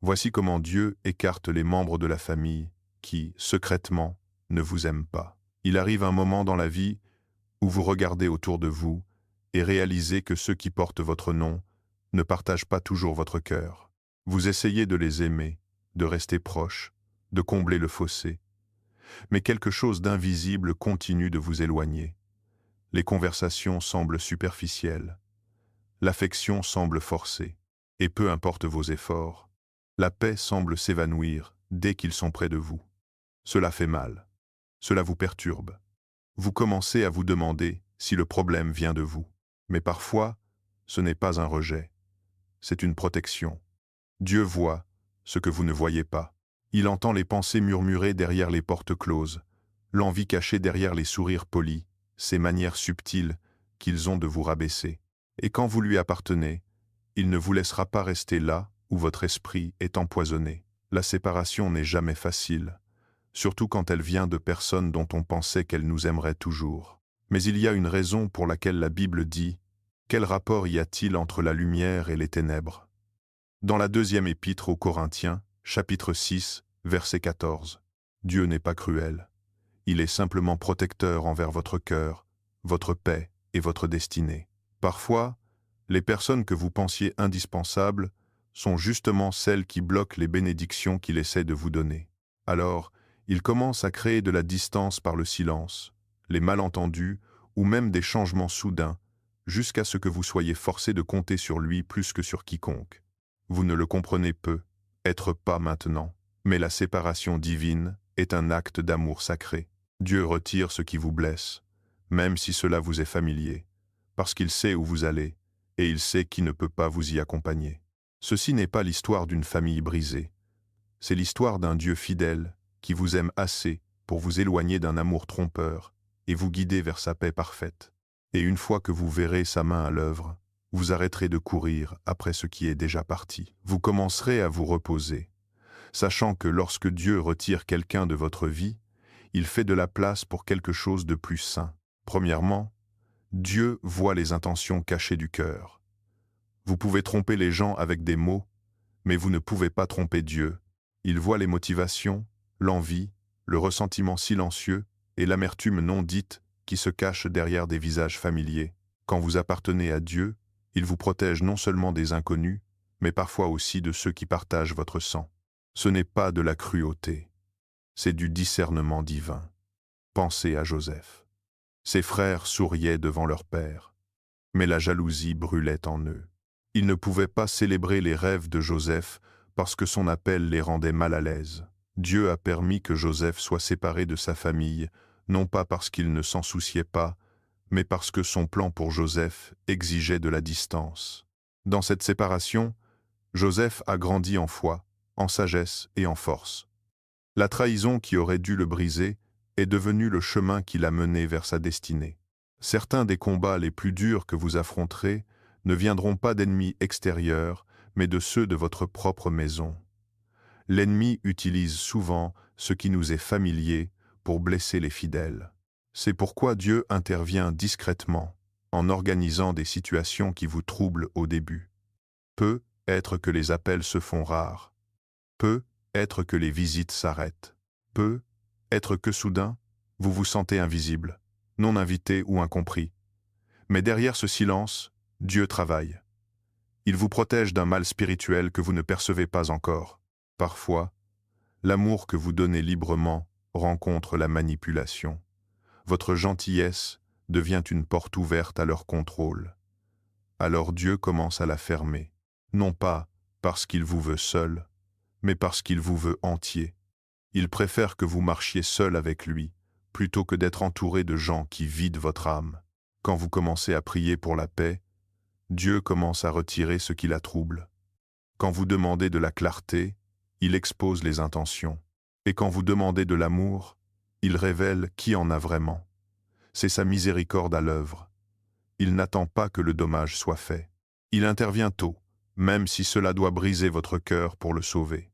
Voici comment Dieu écarte les membres de la famille qui, secrètement, ne vous aiment pas. Il arrive un moment dans la vie où vous regardez autour de vous et réalisez que ceux qui portent votre nom ne partagent pas toujours votre cœur. Vous essayez de les aimer, de rester proches, de combler le fossé, mais quelque chose d'invisible continue de vous éloigner. Les conversations semblent superficielles, l'affection semble forcée, et peu importe vos efforts, la paix semble s'évanouir dès qu'ils sont près de vous. Cela fait mal, cela vous perturbe. Vous commencez à vous demander si le problème vient de vous. Mais parfois, ce n'est pas un rejet, c'est une protection. Dieu voit ce que vous ne voyez pas. Il entend les pensées murmurées derrière les portes closes, l'envie cachée derrière les sourires polis, ces manières subtiles qu'ils ont de vous rabaisser. Et quand vous lui appartenez, il ne vous laissera pas rester là où votre esprit est empoisonné. La séparation n'est jamais facile, surtout quand elle vient de personnes dont on pensait qu'elles nous aimeraient toujours. Mais il y a une raison pour laquelle la Bible dit « Quel rapport y a-t-il entre la lumière et les ténèbres ?» Dans la deuxième épître aux Corinthiens, chapitre 6, verset 14, Dieu n'est pas cruel. Il est simplement protecteur envers votre cœur, votre paix et votre destinée. Parfois, les personnes que vous pensiez indispensables sont justement celles qui bloquent les bénédictions qu'il essaie de vous donner. Alors, il commence à créer de la distance par le silence, les malentendus ou même des changements soudains, jusqu'à ce que vous soyez forcé de compter sur lui plus que sur quiconque. Vous ne le comprenez peut-être pas maintenant, mais la séparation divine est un acte d'amour sacré. Dieu retire ce qui vous blesse, même si cela vous est familier, parce qu'il sait où vous allez, et il sait qui ne peut pas vous y accompagner. Ceci n'est pas l'histoire d'une famille brisée, c'est l'histoire d'un Dieu fidèle qui vous aime assez pour vous éloigner d'un amour trompeur et vous guider vers sa paix parfaite. Et une fois que vous verrez sa main à l'œuvre, vous arrêterez de courir après ce qui est déjà parti. Vous commencerez à vous reposer, sachant que lorsque Dieu retire quelqu'un de votre vie, il fait de la place pour quelque chose de plus sain. Premièrement, Dieu voit les intentions cachées du cœur. Vous pouvez tromper les gens avec des mots, mais vous ne pouvez pas tromper Dieu. Il voit les motivations, l'envie, le ressentiment silencieux et l'amertume non dite qui se cachent derrière des visages familiers. Quand vous appartenez à Dieu, il vous protège non seulement des inconnus, mais parfois aussi de ceux qui partagent votre sang. Ce n'est pas de la cruauté, c'est du discernement divin. Pensez à Joseph. Ses frères souriaient devant leur père, mais la jalousie brûlait en eux. Ils ne pouvaient pas célébrer les rêves de Joseph parce que son appel les rendait mal à l'aise. Dieu a permis que Joseph soit séparé de sa famille, non pas parce qu'il ne s'en souciait pas, mais parce que son plan pour Joseph exigeait de la distance. Dans cette séparation, Joseph a grandi en foi, en sagesse et en force. La trahison qui aurait dû le briser est devenue le chemin qui l'a mené vers sa destinée. Certains des combats les plus durs que vous affronterez ne viendront pas d'ennemis extérieurs, mais de ceux de votre propre maison. L'ennemi utilise souvent ce qui nous est familier pour blesser les fidèles. C'est pourquoi Dieu intervient discrètement, en organisant des situations qui vous troublent au début. Peut être que les appels se font rares. Peut être que les visites s'arrêtent. Peut être que soudain, vous vous sentez invisible, non invité ou incompris. Mais derrière ce silence, Dieu travaille. Il vous protège d'un mal spirituel que vous ne percevez pas encore. Parfois, l'amour que vous donnez librement rencontre la manipulation. Votre gentillesse devient une porte ouverte à leur contrôle. Alors Dieu commence à la fermer, non pas parce qu'il vous veut seul, mais parce qu'il vous veut entier. Il préfère que vous marchiez seul avec lui, plutôt que d'être entouré de gens qui vident votre âme. Quand vous commencez à prier pour la paix, Dieu commence à retirer ce qui la trouble. Quand vous demandez de la clarté, il expose les intentions. Et quand vous demandez de l'amour, il révèle qui en a vraiment. C'est sa miséricorde à l'œuvre. Il n'attend pas que le dommage soit fait. Il intervient tôt, même si cela doit briser votre cœur pour le sauver.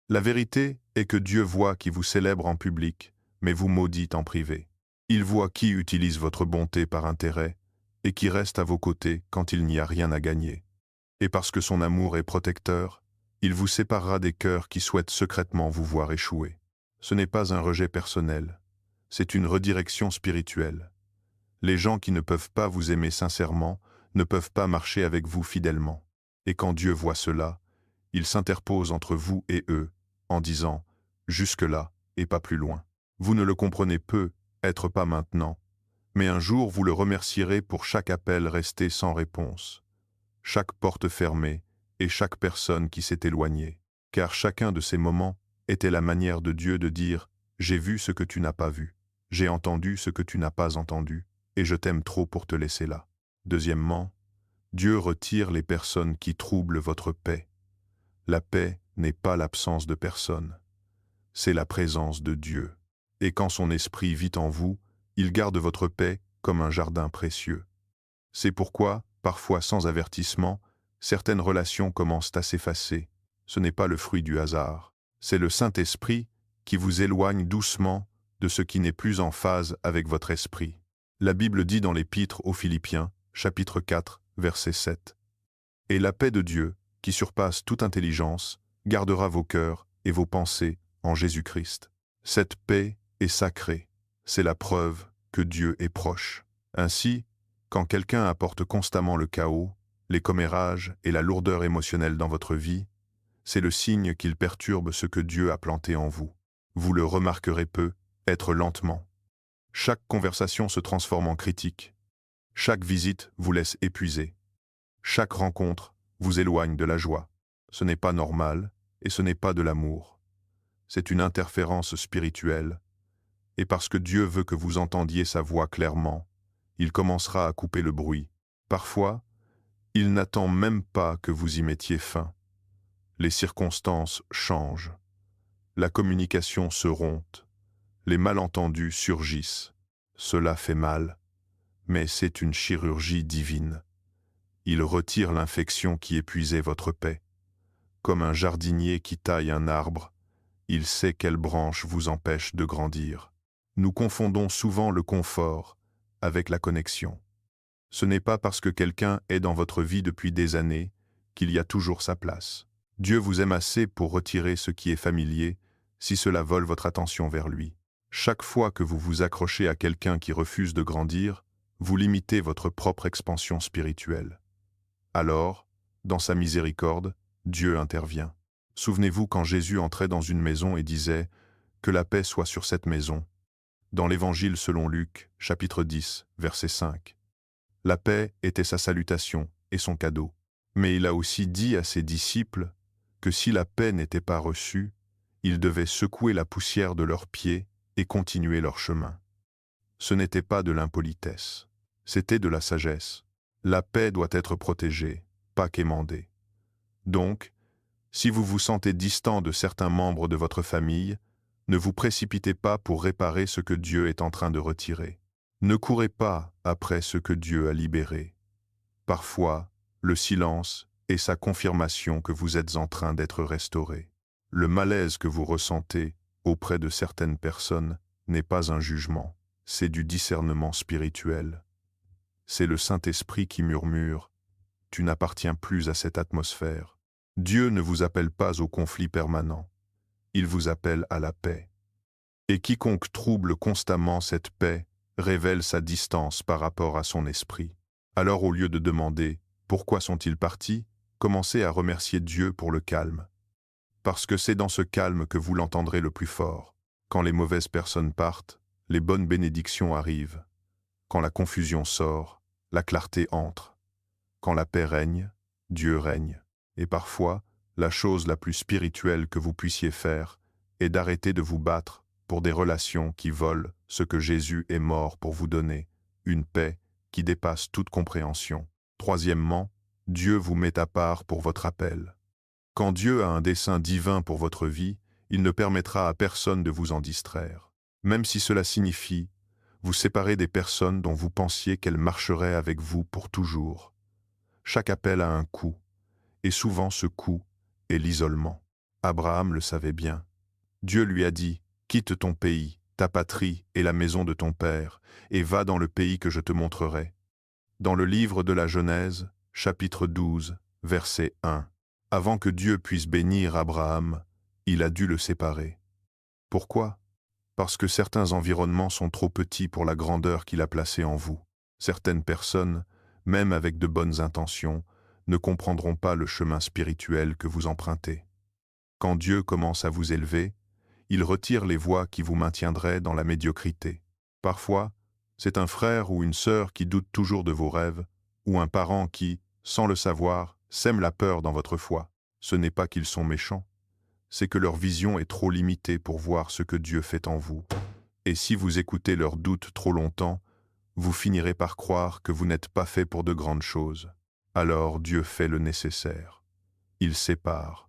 La vérité est que Dieu voit qui vous célèbre en public, mais vous maudit en privé. Il voit qui utilise votre bonté par intérêt et qui reste à vos côtés quand il n'y a rien à gagner. Et parce que son amour est protecteur, Il vous séparera des cœurs qui souhaitent secrètement vous voir échouer. Ce n'est pas un rejet personnel, c'est une redirection spirituelle. Les gens qui ne peuvent pas vous aimer sincèrement ne peuvent pas marcher avec vous fidèlement. Et quand Dieu voit cela, il s'interpose entre vous et eux, en disant « jusque-là et pas plus loin ». Vous ne le comprenez peu, être pas maintenant, mais un jour vous le remercierez pour chaque appel resté sans réponse, chaque porte fermée et chaque personne qui s'est éloignée. Car chacun de ces moments était la manière de Dieu de dire « j'ai vu ce que tu n'as pas vu, j'ai entendu ce que tu n'as pas entendu, et je t'aime trop pour te laisser là ». Deuxièmement, Dieu retire les personnes qui troublent votre paix. La paix n'est pas l'absence de personne, c'est la présence de Dieu. Et quand son esprit vit en vous, il garde votre paix comme un jardin précieux. C'est pourquoi, parfois sans avertissement, certaines relations commencent à s'effacer. Ce n'est pas le fruit du hasard, c'est le Saint-Esprit qui vous éloigne doucement de ce qui n'est plus en phase avec votre esprit. La Bible dit dans l'Épître aux Philippiens, chapitre 4, verset 7. « Et la paix de Dieu, qui surpasse toute intelligence, gardera vos cœurs et vos pensées en Jésus-Christ. » Cette paix est sacrée, c'est la preuve que Dieu est proche. Ainsi, quand quelqu'un apporte constamment le chaos, les commérages et la lourdeur émotionnelle dans votre vie, c'est le signe qu'il perturbe ce que Dieu a planté en vous. Vous le remarquerez peu, être lentement. Chaque conversation se transforme en critique. Chaque visite vous laisse épuisé. Chaque rencontre vous éloigne de la joie. Ce n'est pas normal et ce n'est pas de l'amour. C'est une interférence spirituelle. Et parce que Dieu veut que vous entendiez sa voix clairement, il commencera à couper le bruit. Parfois, il n'attend même pas que vous y mettiez fin. Les circonstances changent. La communication se rompt. Les malentendus surgissent. Cela fait mal, mais c'est une chirurgie divine. Il retire l'infection qui épuisait votre paix. Comme un jardinier qui taille un arbre, il sait quelle branche vous empêche de grandir. Nous confondons souvent le confort avec la connexion. Ce n'est pas parce que quelqu'un est dans votre vie depuis des années qu'il y a toujours sa place. Dieu vous aime assez pour retirer ce qui est familier si cela vole votre attention vers lui. Chaque fois que vous vous accrochez à quelqu'un qui refuse de grandir, vous limitez votre propre expansion spirituelle. Alors, dans sa miséricorde, Dieu intervient. Souvenez-vous quand Jésus entrait dans une maison et disait « Que la paix soit sur cette maison ». Dans l'Évangile selon Luc, chapitre 10, verset 5. La paix était sa salutation et son cadeau. Mais il a aussi dit à ses disciples que si la paix n'était pas reçue, ils devaient secouer la poussière de leurs pieds et continuer leur chemin. Ce n'était pas de l'impolitesse, c'était de la sagesse. La paix doit être protégée, pas quémandée. Donc, si vous vous sentez distant de certains membres de votre famille, ne vous précipitez pas pour réparer ce que Dieu est en train de retirer. Ne courez pas après ce que Dieu a libéré. Parfois, le silence est sa confirmation que vous êtes en train d'être restauré. Le malaise que vous ressentez auprès de certaines personnes n'est pas un jugement, c'est du discernement spirituel. C'est le Saint-Esprit qui murmure « Tu n'appartiens plus à cette atmosphère ». Dieu ne vous appelle pas au conflit permanent, il vous appelle à la paix. Et quiconque trouble constamment cette paix révèle sa distance par rapport à son esprit. Alors au lieu de demander « Pourquoi sont-ils partis ?», commencez à remercier Dieu pour le calme. Parce que c'est dans ce calme que vous l'entendrez le plus fort. Quand les mauvaises personnes partent, les bonnes bénédictions arrivent. Quand la confusion sort, la clarté entre. Quand la paix règne, Dieu règne. Et parfois, la chose la plus spirituelle que vous puissiez faire est d'arrêter de vous battre pour des relations qui volent ce que Jésus est mort pour vous donner, une paix qui dépasse toute compréhension. Troisièmement, Dieu vous met à part pour votre appel. Quand Dieu a un dessein divin pour votre vie, il ne permettra à personne de vous en distraire. Même si cela signifie vous séparer des personnes dont vous pensiez qu'elles marcheraient avec vous pour toujours. Chaque appel a un coût, et souvent ce coût est l'isolement. Abraham le savait bien. Dieu lui a dit « Quitte ton pays, ta patrie et la maison de ton père, et va dans le pays que je te montrerai. » Dans le livre de la Genèse, chapitre 12, verset 1. Avant que Dieu puisse bénir Abraham, il a dû le séparer. Pourquoi? Parce que certains environnements sont trop petits pour la grandeur qu'il a placée en vous. Certaines personnes, même avec de bonnes intentions, ne comprendront pas le chemin spirituel que vous empruntez. Quand Dieu commence à vous élever, il retire les voies qui vous maintiendraient dans la médiocrité. Parfois, c'est un frère ou une sœur qui doute toujours de vos rêves, ou un parent qui, sans le savoir, sème la peur dans votre foi. Ce n'est pas qu'ils sont méchants, c'est que leur vision est trop limitée pour voir ce que Dieu fait en vous. Et si vous écoutez leurs doutes trop longtemps, vous finirez par croire que vous n'êtes pas fait pour de grandes choses. Alors Dieu fait le nécessaire. Il sépare.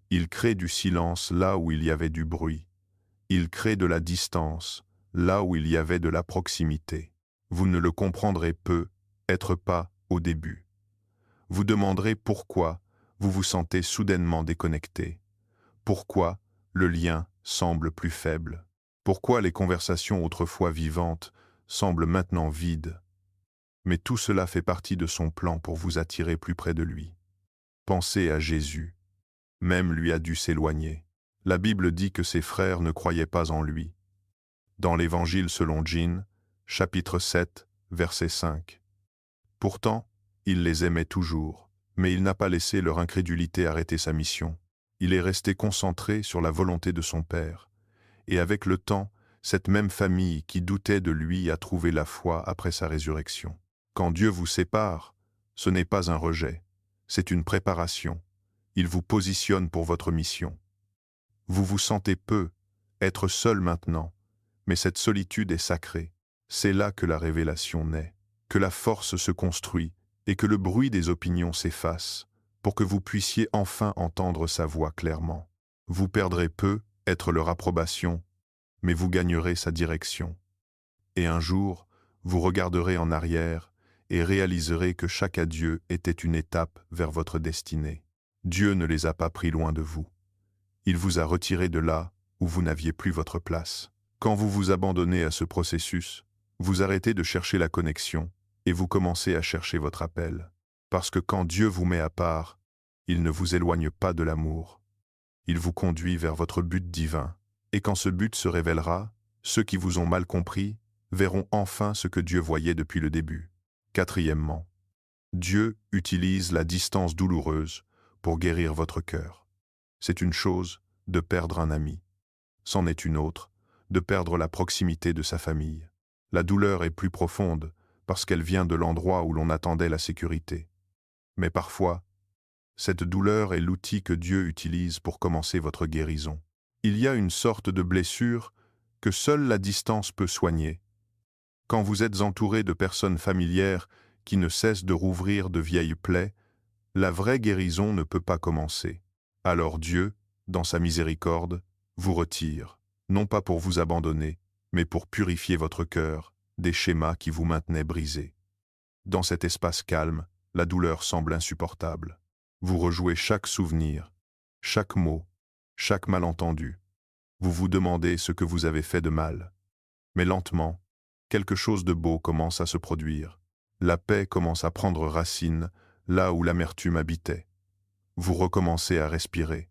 Il crée du silence là où il y avait du bruit. Il crée de la distance là où il y avait de la proximité. Vous ne le comprendrez peu, être pas au début. Vous demanderez pourquoi vous vous sentez soudainement déconnecté. Pourquoi le lien semble plus faible? Pourquoi les conversations autrefois vivantes semblent maintenant vides? Mais tout cela fait partie de son plan pour vous attirer plus près de lui. Pensez à Jésus. Même lui a dû s'éloigner. La Bible dit que ses frères ne croyaient pas en lui. Dans l'Évangile selon Jean, chapitre 7, verset 5. Pourtant, il les aimait toujours, mais il n'a pas laissé leur incrédulité arrêter sa mission. Il est resté concentré sur la volonté de son Père. Et avec le temps, cette même famille qui doutait de lui a trouvé la foi après sa résurrection. Quand Dieu vous sépare, ce n'est pas un rejet, c'est une préparation. Il vous positionne pour votre mission. Vous vous sentez peu, être seul maintenant, mais cette solitude est sacrée. C'est là que la révélation naît, que la force se construit et que le bruit des opinions s'efface, pour que vous puissiez enfin entendre sa voix clairement. Vous perdrez peu, être leur approbation, mais vous gagnerez sa direction. Et un jour, vous regarderez en arrière et réaliserez que chaque adieu était une étape vers votre destinée. Dieu ne les a pas pris loin de vous. Il vous a retiré de là où vous n'aviez plus votre place. Quand vous vous abandonnez à ce processus, vous arrêtez de chercher la connexion et vous commencez à chercher votre appel. Parce que quand Dieu vous met à part, il ne vous éloigne pas de l'amour. Il vous conduit vers votre but divin. Et quand ce but se révélera, ceux qui vous ont mal compris verront enfin ce que Dieu voyait depuis le début. Quatrièmement, Dieu utilise la distance douloureuse pour guérir votre cœur. C'est une chose de perdre un ami. C'en est une autre de perdre la proximité de sa famille. La douleur est plus profonde parce qu'elle vient de l'endroit où l'on attendait la sécurité. Mais parfois, cette douleur est l'outil que Dieu utilise pour commencer votre guérison. Il y a une sorte de blessure que seule la distance peut soigner. Quand vous êtes entouré de personnes familières qui ne cessent de rouvrir de vieilles plaies, la vraie guérison ne peut pas commencer. Alors Dieu, dans sa miséricorde, vous retire, non pas pour vous abandonner, mais pour purifier votre cœur des schémas qui vous maintenaient brisés. Dans cet espace calme, la douleur semble insupportable. Vous rejouez chaque souvenir, chaque mot, chaque malentendu. Vous vous demandez ce que vous avez fait de mal. Mais lentement, quelque chose de beau commence à se produire. La paix commence à prendre racine là où l'amertume habitait. Vous recommencez à respirer.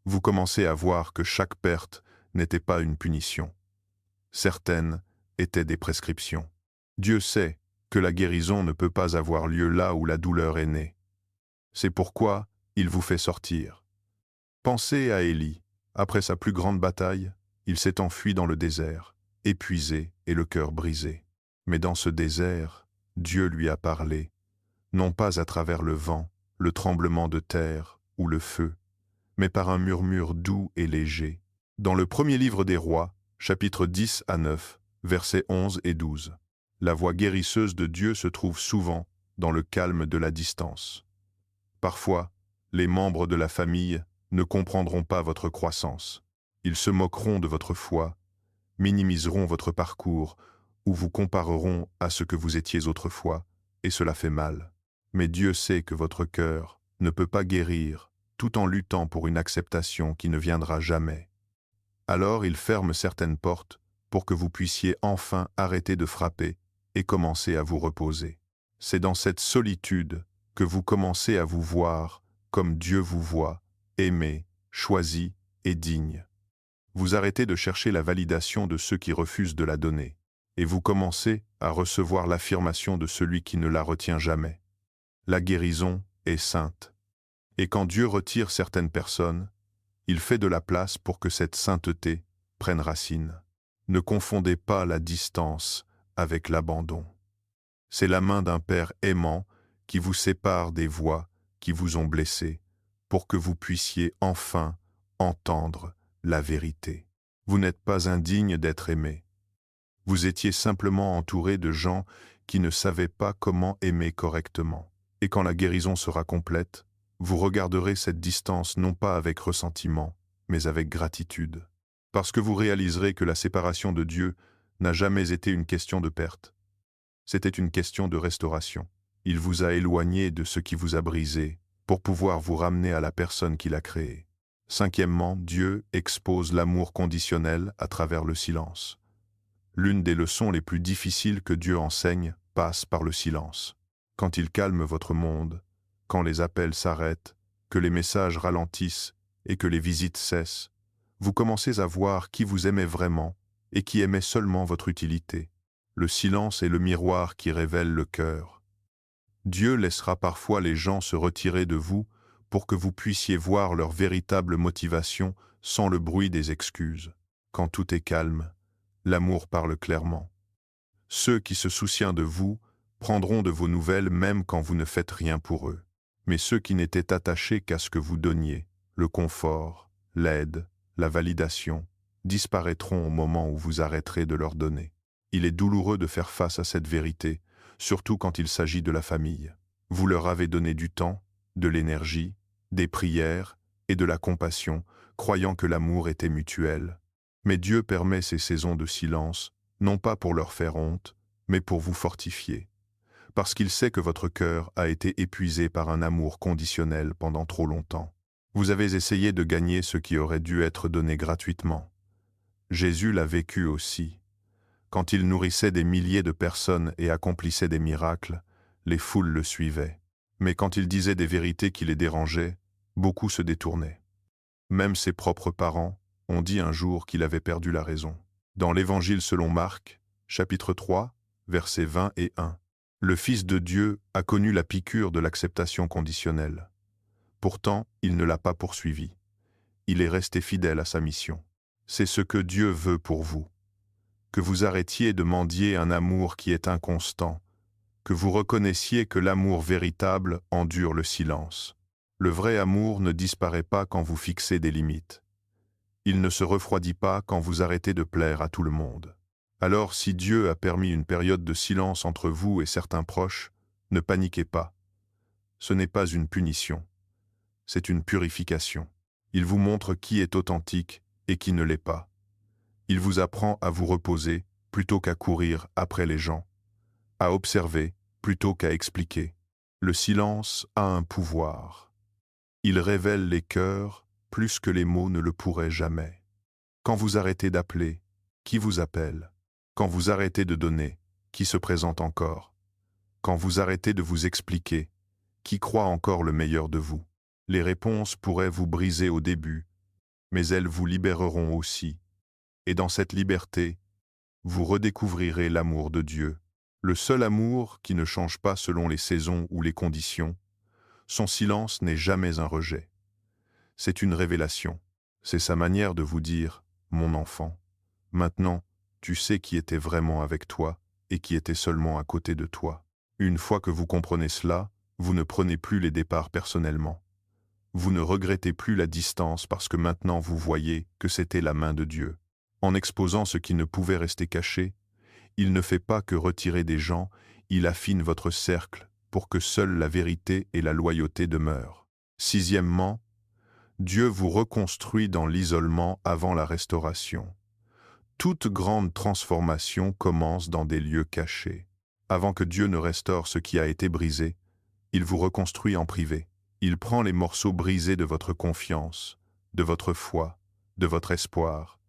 Vous commencez à voir que chaque perte n'était pas une punition. Certaines étaient des prescriptions. Dieu sait que la guérison ne peut pas avoir lieu là où la douleur est née. C'est pourquoi il vous fait sortir. Pensez à Élie. Après sa plus grande bataille, il s'est enfui dans le désert, épuisé et le cœur brisé. Mais dans ce désert, Dieu lui a parlé, non pas à travers le vent, le tremblement de terre ou le feu, mais par un murmure doux et léger. Dans le premier livre des Rois, chapitres 10 à 9, versets 11 et 12, la voix guérisseuse de Dieu se trouve souvent dans le calme de la distance. Parfois, les membres de la famille ne comprendront pas votre croissance. Ils se moqueront de votre foi, minimiseront votre parcours ou vous compareront à ce que vous étiez autrefois, et cela fait mal. Mais Dieu sait que votre cœur ne peut pas guérir tout en luttant pour une acceptation qui ne viendra jamais. Alors il ferme certaines portes pour que vous puissiez enfin arrêter de frapper et commencer à vous reposer. C'est dans cette solitude que vous commencez à vous voir comme Dieu vous voit, aimé, choisi et digne. Vous arrêtez de chercher la validation de ceux qui refusent de la donner, et vous commencez à recevoir l'affirmation de celui qui ne la retient jamais. La guérison est sainte. Et quand Dieu retire certaines personnes, il fait de la place pour que cette sainteté prenne racine. Ne confondez pas la distance avec l'abandon. C'est la main d'un Père aimant qui vous sépare des voix qui vous ont blessé, pour que vous puissiez enfin entendre la vérité. Vous n'êtes pas indigne d'être aimé. Vous étiez simplement entouré de gens qui ne savaient pas comment aimer correctement. Et quand la guérison sera complète, vous regarderez cette distance non pas avec ressentiment, mais avec gratitude. Parce que vous réaliserez que la séparation de Dieu n'a jamais été une question de perte. C'était une question de restauration. Il vous a éloigné de ce qui vous a brisé pour pouvoir vous ramener à la personne qui l'a créé. Cinquièmement, Dieu expose l'amour conditionnel à travers le silence. L'une des leçons les plus difficiles que Dieu enseigne passe par le silence. Quand il calme votre monde, quand les appels s'arrêtent, que les messages ralentissent et que les visites cessent, vous commencez à voir qui vous aimait vraiment et qui aimait seulement votre utilité. Le silence est le miroir qui révèle le cœur. Dieu laissera parfois les gens se retirer de vous pour que vous puissiez voir leur véritable motivation sans le bruit des excuses. Quand tout est calme, l'amour parle clairement. Ceux qui se soucient de vous prendront de vos nouvelles même quand vous ne faites rien pour eux. Mais ceux qui n'étaient attachés qu'à ce que vous donniez, le confort, l'aide, la validation, disparaîtront au moment où vous arrêterez de leur donner. Il est douloureux de faire face à cette vérité, surtout quand il s'agit de la famille. Vous leur avez donné du temps, de l'énergie, des prières et de la compassion, croyant que l'amour était mutuel. Mais Dieu permet ces saisons de silence, non pas pour leur faire honte, mais pour vous fortifier. Parce qu'il sait que votre cœur a été épuisé par un amour conditionnel pendant trop longtemps. Vous avez essayé de gagner ce qui aurait dû être donné gratuitement. Jésus l'a vécu aussi. Quand il nourrissait des milliers de personnes et accomplissait des miracles, les foules le suivaient. Mais quand il disait des vérités qui les dérangeaient, beaucoup se détournaient. Même ses propres parents ont dit un jour qu'il avait perdu la raison. Dans l'Évangile selon Marc, chapitre 3, versets 20 et 1, le Fils de Dieu a connu la piqûre de l'acceptation conditionnelle. Pourtant, il ne l'a pas poursuivi. Il est resté fidèle à sa mission. C'est ce que Dieu veut pour vous. Que vous arrêtiez de mendier un amour qui est inconstant, que vous reconnaissiez que l'amour véritable endure le silence. Le vrai amour ne disparaît pas quand vous fixez des limites. Il ne se refroidit pas quand vous arrêtez de plaire à tout le monde. Alors, si Dieu a permis une période de silence entre vous et certains proches, ne paniquez pas. Ce n'est pas une punition, c'est une purification. Il vous montre qui est authentique et qui ne l'est pas. Il vous apprend à vous reposer plutôt qu'à courir après les gens, à observer plutôt qu'à expliquer. Le silence a un pouvoir. Il révèle les cœurs plus que les mots ne le pourraient jamais. Quand vous arrêtez d'appeler, qui vous appelle? Quand vous arrêtez de donner, qui se présente encore? Quand vous arrêtez de vous expliquer, qui croit encore le meilleur de vous? Les réponses pourraient vous briser au début, mais elles vous libéreront aussi. Et dans cette liberté, vous redécouvrirez l'amour de Dieu. Le seul amour qui ne change pas selon les saisons ou les conditions. Son silence n'est jamais un rejet. C'est une révélation. C'est sa manière de vous dire « Mon enfant, maintenant, tu sais qui était vraiment avec toi et qui était seulement à côté de toi. » Une fois que vous comprenez cela, vous ne prenez plus les départs personnellement. Vous ne regrettez plus la distance parce que maintenant vous voyez que c'était la main de Dieu. En exposant ce qui ne pouvait rester caché, il ne fait pas que retirer des gens, il affine votre cercle pour que seule la vérité et la loyauté demeurent. Sixièmement, Dieu vous reconstruit dans l'isolement avant la restauration. Toute grande transformation commence dans des lieux cachés. Avant que Dieu ne restaure ce qui a été brisé, il vous reconstruit en privé. Il prend les morceaux brisés de votre confiance, de votre foi, de votre espoir,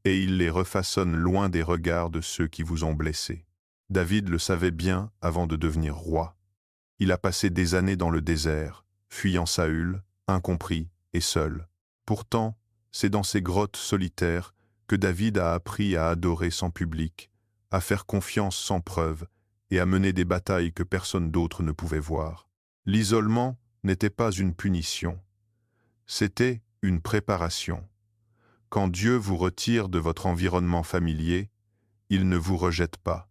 et il les refaçonne loin des regards de ceux qui vous ont blessés. David le savait bien avant de devenir roi. Il a passé des années dans le désert, fuyant Saül, incompris et seul. Pourtant, c'est dans ces grottes solitaires que David a appris à adorer sans public, à faire confiance sans preuve et à mener des batailles que personne d'autre ne pouvait voir. L'isolement n'était pas une punition, c'était une préparation. Quand Dieu vous retire de votre environnement familier, il ne vous rejette pas.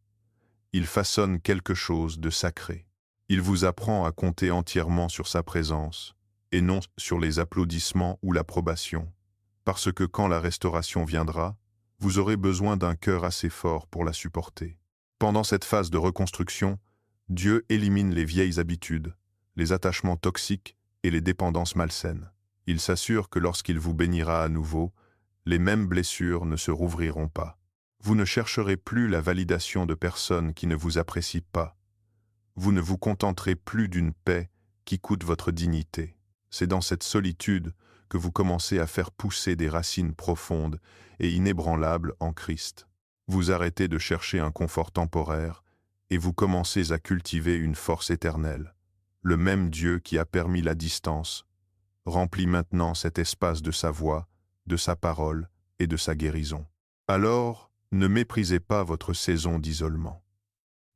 Il façonne quelque chose de sacré. Il vous apprend à compter entièrement sur sa présence, et non sur les applaudissements ou l'approbation. Parce que quand la restauration viendra, vous aurez besoin d'un cœur assez fort pour la supporter. Pendant cette phase de reconstruction, Dieu élimine les vieilles habitudes, les attachements toxiques et les dépendances malsaines. Il s'assure que lorsqu'il vous bénira à nouveau, les mêmes blessures ne se rouvriront pas. Vous ne chercherez plus la validation de personnes qui ne vous apprécient pas. Vous ne vous contenterez plus d'une paix qui coûte votre dignité. C'est dans cette solitude que vous commencez à faire pousser des racines profondes et inébranlables en Christ. Vous arrêtez de chercher un confort temporaire et vous commencez à cultiver une force éternelle. Le même Dieu qui a permis la distance remplit maintenant cet espace de sa voix, de sa parole et de sa guérison. Alors, ne méprisez pas votre saison d'isolement.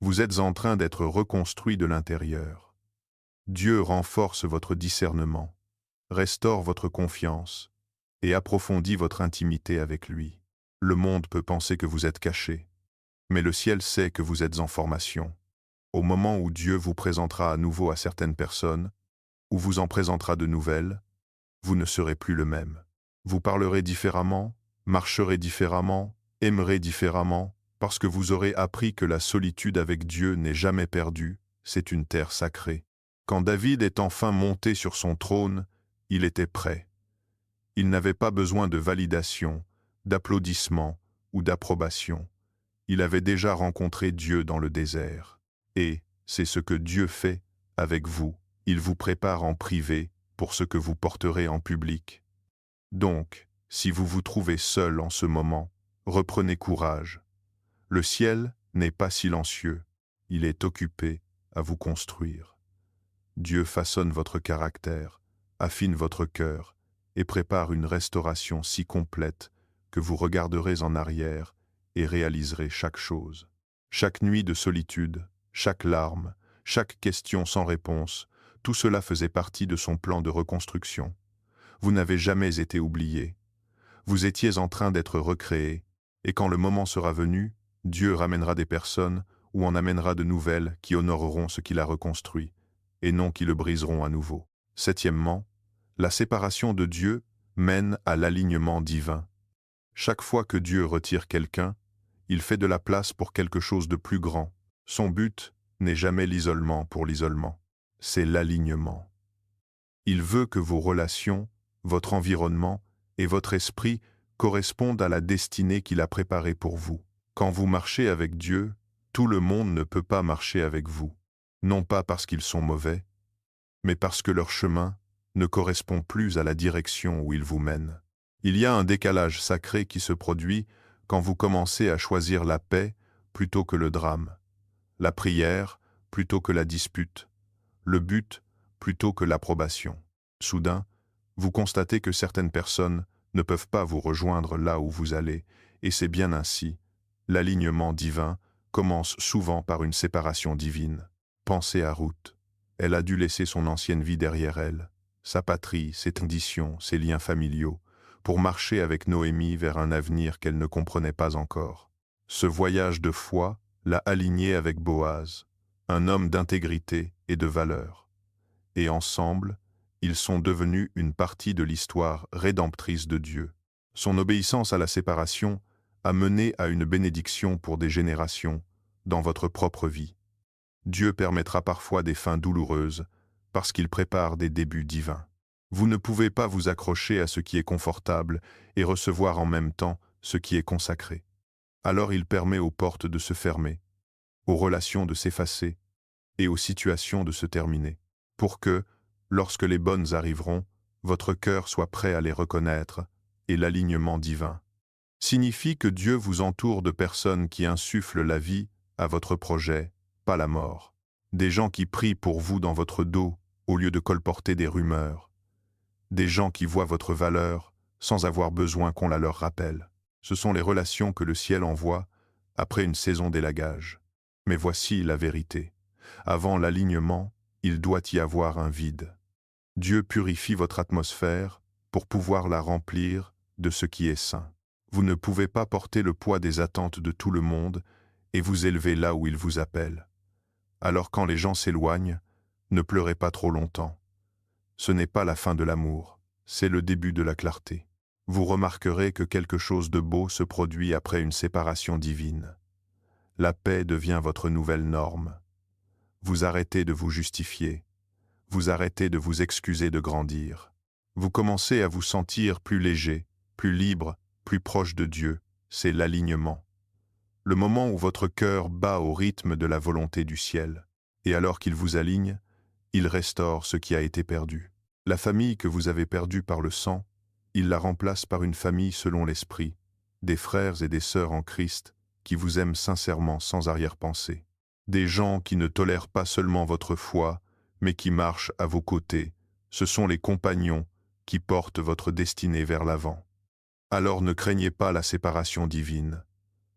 Vous êtes en train d'être reconstruit de l'intérieur. Dieu renforce votre discernement, restaure votre confiance et approfondit votre intimité avec lui. Le monde peut penser que vous êtes caché, mais le ciel sait que vous êtes en formation. Au moment où Dieu vous présentera à nouveau à certaines personnes, ou vous en présentera de nouvelles, vous ne serez plus le même. Vous parlerez différemment, marcherez différemment, aimerez différemment, parce que vous aurez appris que la solitude avec Dieu n'est jamais perdue, c'est une terre sacrée. Quand David est enfin monté sur son trône, il était prêt. Il n'avait pas besoin de validation, d'applaudissements ou d'approbation. Il avait déjà rencontré Dieu dans le désert. Et c'est ce que Dieu fait avec vous. Il vous prépare en privé pour ce que vous porterez en public. Donc, si vous vous trouvez seul en ce moment, reprenez courage. Le ciel n'est pas silencieux, il est occupé à vous construire. Dieu façonne votre caractère, affine votre cœur et prépare une restauration si complète que vous regarderez en arrière et réaliserez chaque chose. Chaque nuit de solitude, chaque larme, chaque question sans réponse, tout cela faisait partie de son plan de reconstruction. Vous n'avez jamais été oublié. Vous étiez en train d'être recréé, et quand le moment sera venu, Dieu ramènera des personnes ou en amènera de nouvelles qui honoreront ce qu'il a reconstruit, et non qui le briseront à nouveau. Septièmement, la séparation de Dieu mène à l'alignement divin. Chaque fois que Dieu retire quelqu'un, il fait de la place pour quelque chose de plus grand. Son but n'est jamais l'isolement pour l'isolement, c'est l'alignement. Il veut que vos relations, votre environnement et votre esprit correspondent à la destinée qu'il a préparée pour vous. Quand vous marchez avec Dieu, tout le monde ne peut pas marcher avec vous, non pas parce qu'ils sont mauvais, mais parce que leur chemin ne correspond plus à la direction où il vous mène. Il y a un décalage sacré qui se produit quand vous commencez à choisir la paix plutôt que le drame, la prière plutôt que la dispute, le but plutôt que l'approbation. Soudain, vous constatez que certaines personnes ne peuvent pas vous rejoindre là où vous allez, et c'est bien ainsi. L'alignement divin commence souvent par une séparation divine. Pensez à Ruth. Elle a dû laisser son ancienne vie derrière elle, sa patrie, ses traditions, ses liens familiaux, pour marcher avec Noémie vers un avenir qu'elle ne comprenait pas encore. Ce voyage de foi l'a alignée avec Boaz, un homme d'intégrité et de valeur. Et ensemble, ils sont devenus une partie de l'histoire rédemptrice de Dieu. Son obéissance à la séparation a mené à une bénédiction pour des générations dans votre propre vie. Dieu permettra parfois des fins douloureuses parce qu'il prépare des débuts divins. Vous ne pouvez pas vous accrocher à ce qui est confortable et recevoir en même temps ce qui est consacré. Alors il permet aux portes de se fermer, aux relations de s'effacer et aux situations de se terminer, pour que, lorsque les bonnes arriveront, votre cœur soit prêt à les reconnaître et l'alignement divin signifie que Dieu vous entoure de personnes qui insufflent la vie à votre projet, pas la mort. Des gens qui prient pour vous dans votre dos au lieu de colporter des rumeurs. Des gens qui voient votre valeur sans avoir besoin qu'on la leur rappelle. Ce sont les relations que le ciel envoie après une saison d'élagage. Mais voici la vérité. Avant l'alignement, il doit y avoir un vide. Dieu purifie votre atmosphère pour pouvoir la remplir de ce qui est saint. Vous ne pouvez pas porter le poids des attentes de tout le monde et vous élever là où il vous appelle. Alors quand les gens s'éloignent, ne pleurez pas trop longtemps. Ce n'est pas la fin de l'amour, c'est le début de la clarté. Vous remarquerez que quelque chose de beau se produit après une séparation divine. La paix devient votre nouvelle norme. Vous arrêtez de vous justifier. Vous arrêtez de vous excuser de grandir. Vous commencez à vous sentir plus léger, plus libre, plus proche de Dieu. C'est l'alignement. Le moment où votre cœur bat au rythme de la volonté du ciel. Et alors qu'il vous aligne, il restaure ce qui a été perdu. La famille que vous avez perdue par le sang, il la remplace par une famille selon l'esprit, des frères et des sœurs en Christ qui vous aiment sincèrement sans arrière-pensée. Des gens qui ne tolèrent pas seulement votre foi, mais qui marchent à vos côtés. Ce sont les compagnons qui portent votre destinée vers l'avant. Alors ne craignez pas la séparation divine.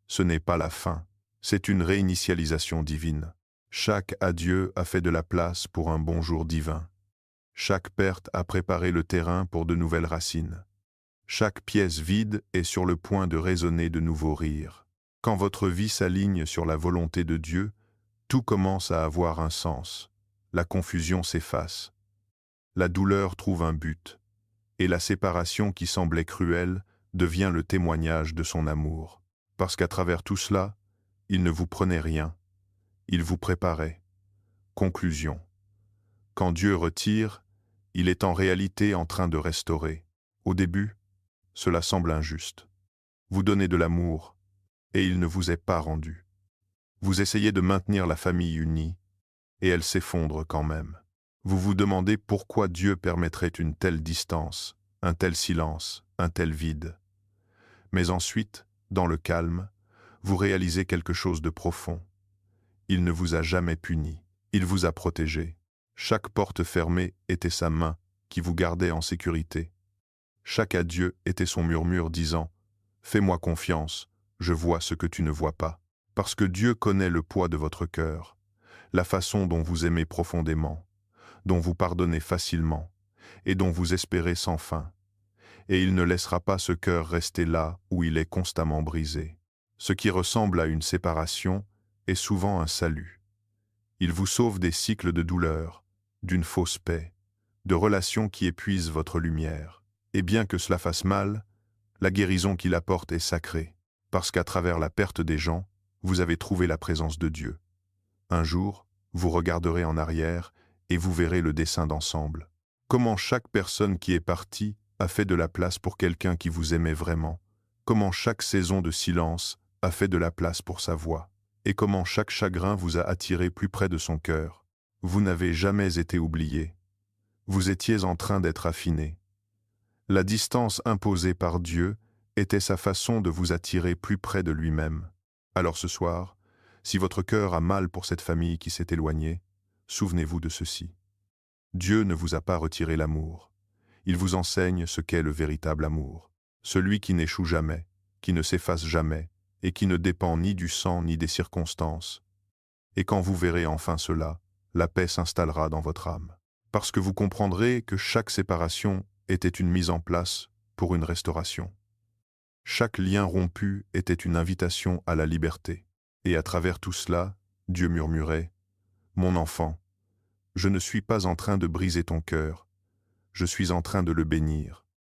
Ce n'est pas la fin, c'est une réinitialisation divine. Chaque adieu a fait de la place pour un bonjour divin. Chaque perte a préparé le terrain pour de nouvelles racines. Chaque pièce vide est sur le point de résonner de nouveaux rires. Quand votre vie s'aligne sur la volonté de Dieu, tout commence à avoir un sens. La confusion s'efface. La douleur trouve un but. Et la séparation qui semblait cruelle devient le témoignage de son amour. Parce qu'à travers tout cela, il ne vous prenait rien. Il vous préparait. Conclusion. Quand Dieu retire, il est en réalité en train de restaurer. Au début, cela semble injuste. Vous donnez de l'amour, et il ne vous est pas rendu. Vous essayez de maintenir la famille unie, et elle s'effondre quand même. Vous vous demandez pourquoi Dieu permettrait une telle distance, un tel silence, un tel vide. Mais ensuite, dans le calme, vous réalisez quelque chose de profond. Il ne vous a jamais puni, il vous a protégé. Chaque porte fermée était sa main qui vous gardait en sécurité. Chaque adieu était son murmure disant « Fais-moi confiance, je vois ce que tu ne vois pas ». Parce que Dieu connaît le poids de votre cœur, la façon dont vous aimez profondément, dont vous pardonnez facilement et dont vous espérez sans fin. Et il ne laissera pas ce cœur rester là où il est constamment brisé. Ce qui ressemble à une séparation est souvent un salut. Il vous sauve des cycles de douleur, d'une fausse paix, de relations qui épuisent votre lumière. Et bien que cela fasse mal, la guérison qu'il apporte est sacrée, parce qu'à travers la perte des gens, vous avez trouvé la présence de Dieu. Un jour, vous regarderez en arrière et vous verrez le dessin d'ensemble. Comment chaque personne qui est partie a fait de la place pour quelqu'un qui vous aimait vraiment. Comment chaque saison de silence a fait de la place pour sa voix. Et comment chaque chagrin vous a attiré plus près de son cœur. Vous n'avez jamais été oublié. Vous étiez en train d'être affiné. La distance imposée par Dieu était sa façon de vous attirer plus près de lui-même. Alors ce soir, si votre cœur a mal pour cette famille qui s'est éloignée, souvenez-vous de ceci. Dieu ne vous a pas retiré l'amour. Il vous enseigne ce qu'est le véritable amour. Celui qui n'échoue jamais, qui ne s'efface jamais, et qui ne dépend ni du sang ni des circonstances. Et quand vous verrez enfin cela, la paix s'installera dans votre âme. Parce que vous comprendrez que chaque séparation était une mise en place pour une restauration. Chaque lien rompu était une invitation à la liberté. Et à travers tout cela, Dieu murmurait « Mon enfant, je ne suis pas en train de briser ton cœur, je suis en train de le bénir.